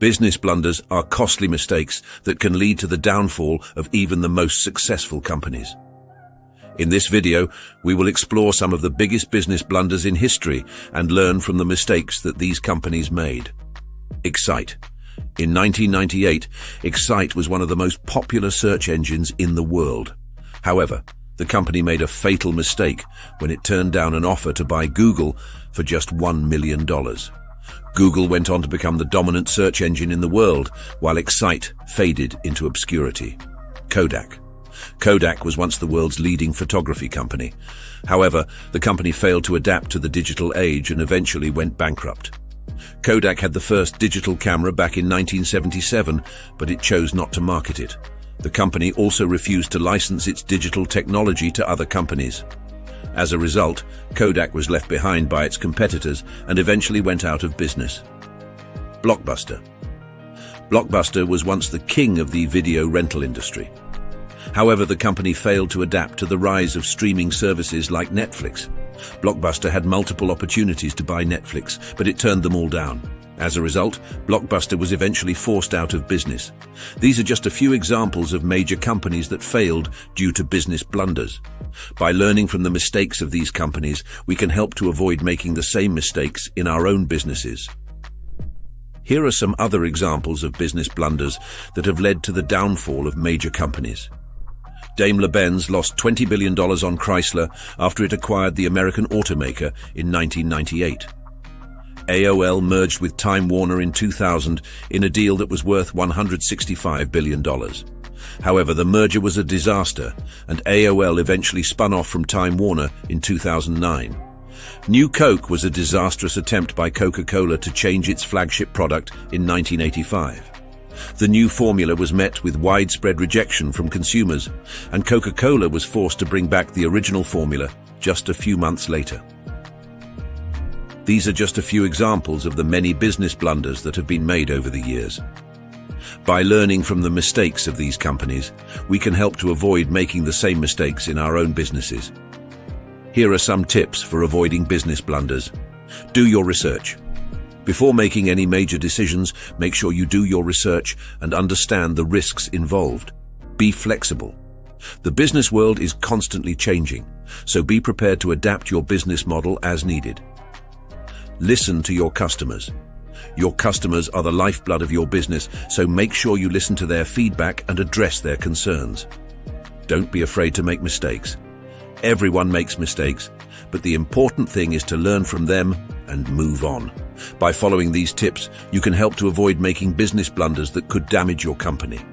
Business blunders are costly mistakes that can lead to the downfall of even the most successful companies. In this video, we will explore some of the biggest business blunders in history and learn from the mistakes that these companies made. Excite. In 1998, Excite was one of the most popular search engines in the world. However, the company made a fatal mistake when it turned down an offer to buy Google for just $1 million. Google went on to become the dominant search engine in the world, while Excite faded into obscurity. Kodak. Kodak was once the world's leading photography company. However, the company failed to adapt to the digital age and eventually went bankrupt. Kodak had the first digital camera back in 1977, but it chose not to market it. The company also refused to license its digital technology to other companies. As a result, Kodak was left behind by its competitors and eventually went out of business. Blockbuster. Blockbuster was once the king of the video rental industry. However, the company failed to adapt to the rise of streaming services like Netflix. Blockbuster had multiple opportunities to buy Netflix, but it turned them all down. As a result, Blockbuster was eventually forced out of business. These are just a few examples of major companies that failed due to business blunders. By learning from the mistakes of these companies, we can help to avoid making the same mistakes in our own businesses. Here are some other examples of business blunders that have led to the downfall of major companies. Daimler-Benz lost $20 billion on Chrysler after it acquired the American automaker in 1998. AOL merged with Time Warner in 2000 in a deal that was worth $165 billion. However, the merger was a disaster, and AOL eventually spun off from Time Warner in 2009. New Coke was a disastrous attempt by Coca-Cola to change its flagship product in 1985. The new formula was met with widespread rejection from consumers, and Coca-Cola was forced to bring back the original formula just a few months later. These are just a few examples of the many business blunders that have been made over the years. By learning from the mistakes of these companies, we can help to avoid making the same mistakes in our own businesses. Here are some tips for avoiding business blunders. Do your research. Before making any major decisions, make sure you do your research and understand the risks involved. Be flexible. The business world is constantly changing, so be prepared to adapt your business model as needed. Listen to your customers. Your customers are the lifeblood of your business, so make sure you listen to their feedback and address their concerns. Don't be afraid to make mistakes. Everyone makes mistakes, but the important thing is to learn from them and move on. By following these tips, you can help to avoid making business blunders that could damage your company.